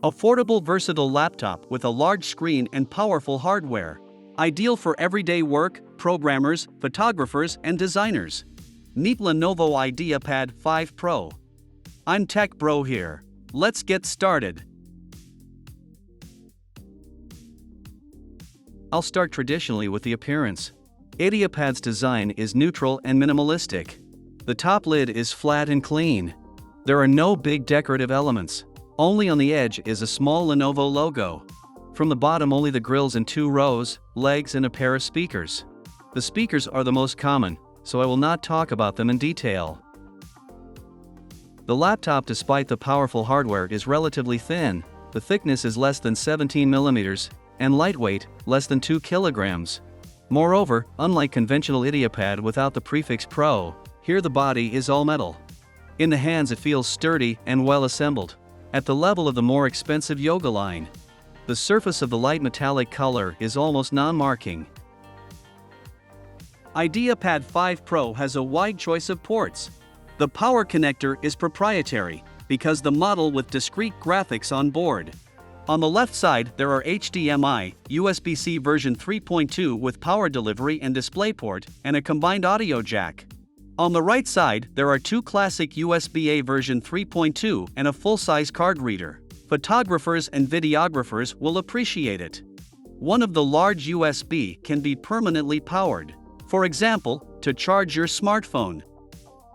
Affordable, versatile laptop with a large screen and powerful hardware. Ideal for everyday work, programmers, photographers, and designers. Meet Lenovo IdeaPad 5 Pro. I'm TechBear here. Let's get started. I'll start traditionally with the appearance. IdeaPad's design is neutral and minimalistic. The top lid is flat and clean. There are no big decorative elements. Only on the edge is a small Lenovo logo. From the bottom, only the grills in 2 rows, legs, and a pair of speakers. The speakers are the most common, so I will not talk about them in detail. The laptop, despite the powerful hardware, is relatively thin. The thickness is less than 17 millimeters, and lightweight, less than 2 kilograms. Moreover, unlike conventional IdeaPad without the prefix Pro, here the body is all metal. In the hands it feels sturdy and well assembled. At the level of the more expensive Yoga line, the surface of the light metallic color is almost non-marking. IdeaPad 5 Pro has a wide choice of ports. The power connector is proprietary, because the model with discrete graphics on board. On the left side there are HDMI, USB-C version 3.2 with power delivery and DisplayPort, and a combined audio jack. On the right side, there are 2 classic USB-A version 3.2 and a full-size card reader. Photographers and videographers will appreciate it. One of the large USB can be permanently powered. For example, to charge your smartphone.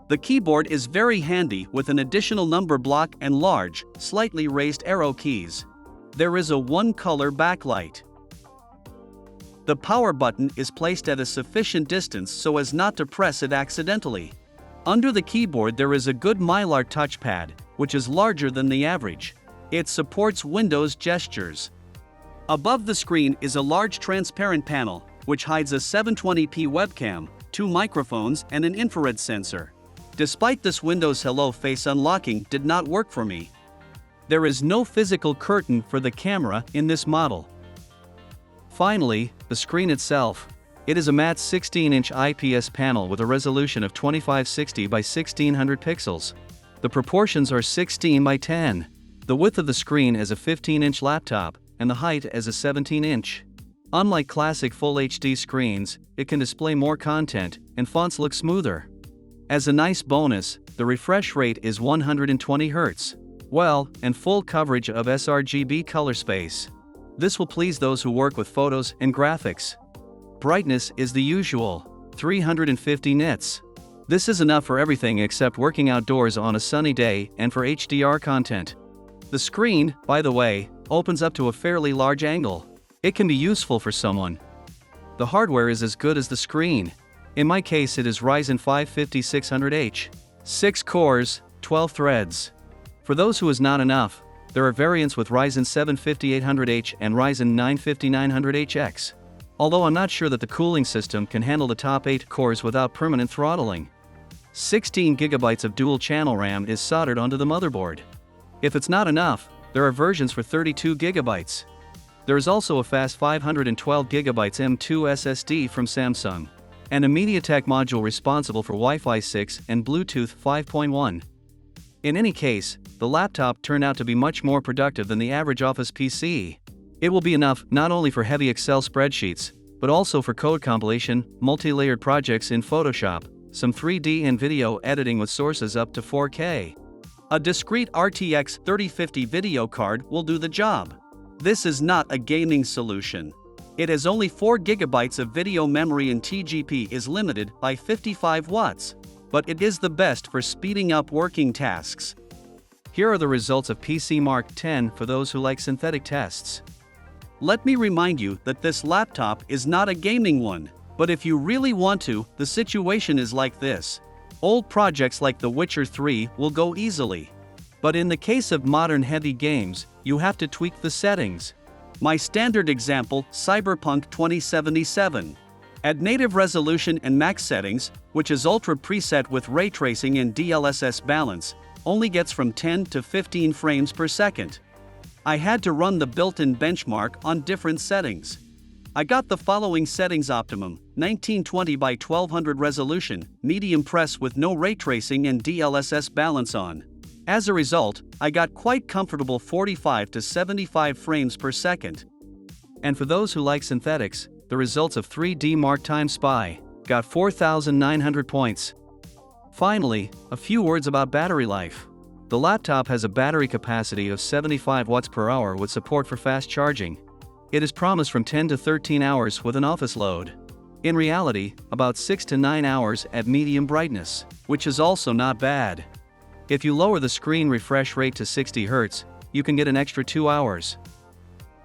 The keyboard is very handy with an additional number block and large, slightly raised arrow keys. There is a one-color backlight. The power button is placed at a sufficient distance so as not to press it accidentally. Under the keyboard there is a good Mylar touchpad, which is larger than the average. It supports Windows gestures. Above the screen is a large transparent panel, which hides a 720p webcam, 2 microphones, and an infrared sensor. Despite this, Windows Hello Face unlocking did not work for me. There is no physical curtain for the camera in this model. Finally, the screen itself. It is a matte 16-inch IPS panel with a resolution of 2560 by 1600 pixels. The proportions are 16 by 10. The width of the screen as a 15-inch laptop, and the height as a 17-inch. Unlike classic Full HD screens, it can display more content, and fonts look smoother. As a nice bonus, the refresh rate is 120 Hz. Well, and full coverage of sRGB color space. This will please those who work with photos and graphics. Brightness is the usual, 350 nits. This is enough for everything except working outdoors on a sunny day and for HDR content. The screen, by the way, opens up to a fairly large angle. It can be useful for someone. The hardware is as good as the screen. In my case it is Ryzen 5 5600H. 6 cores, 12 threads. For those who is not enough, there are variants with Ryzen 7 5800H and Ryzen 9 5900HX. Although I'm not sure that the cooling system can handle the top 8 cores without permanent throttling. 16 GB of dual-channel RAM is soldered onto the motherboard. If it's not enough, there are versions for 32 GB. There is also a fast 512 GB M2 SSD from Samsung, and a MediaTek module responsible for Wi-Fi 6 and Bluetooth 5.1. In any case, the laptop turned out to be much more productive than the average office PC. It will be enough not only for heavy Excel spreadsheets, but also for code compilation, multi-layered projects in Photoshop, some 3D and video editing with sources up to 4K. A discrete RTX 3050 video card will do the job. This is not a gaming solution. It has only 4 GB of video memory and TGP is limited by 55 watts. But it is the best for speeding up working tasks. Here are the results of PC Mark 10 for those who like synthetic tests. Let me remind you that this laptop is not a gaming one, but if you really want to, the situation is like this. Old projects like The Witcher 3 will go easily. But in the case of modern heavy games, you have to tweak the settings. My standard example, Cyberpunk 2077. At native resolution and max settings, which is ultra preset with ray tracing and DLSS balance, only gets from 10 to 15 frames per second. I had to run the built-in benchmark on different settings. I got the following settings: optimum, 1920 by 1200 resolution, medium press with no ray tracing and DLSS balance on. As a result, I got quite comfortable 45 to 75 frames per second. And for those who like synthetics, the results of 3D Mark Time Spy got 4,900 points. Finally, a few words about battery life. The laptop has a battery capacity of 75 watts per hour with support for fast charging. It is promised from 10 to 13 hours with an office load. In reality, about 6 to 9 hours at medium brightness, which is also not bad. If you lower the screen refresh rate to 60 Hz, you can get an extra 2 hours.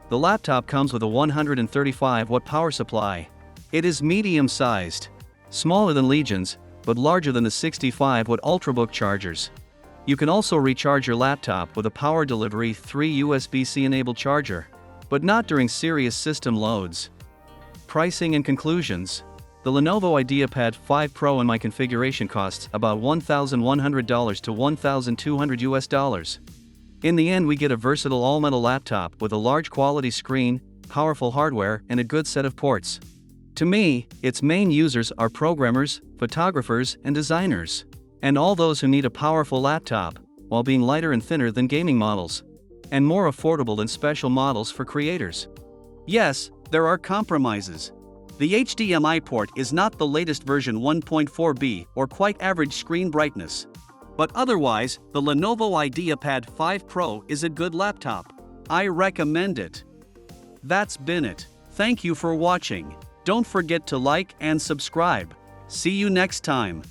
The laptop comes with a 135-watt power supply. It is medium-sized, smaller than Legion's, but larger than the 65-watt Ultrabook chargers. You can also recharge your laptop with a power delivery 3 USB-C enabled charger, but not during serious system loads. Pricing and conclusions. The Lenovo IdeaPad 5 Pro in my configuration costs about $1,100 to $1,200. In the end, we get a versatile all-metal laptop with a large quality screen, powerful hardware, and a good set of ports. To me, its main users are programmers, photographers, and designers, and all those who need a powerful laptop, while being lighter and thinner than gaming models, and more affordable than special models for creators. Yes, there are compromises. The HDMI port is not the latest version 1.4B or quite average screen brightness. But otherwise, the Lenovo IdeaPad 5 Pro is a good laptop. I recommend it. That's been it. Thank you for watching. Don't forget to like and subscribe. See you next time.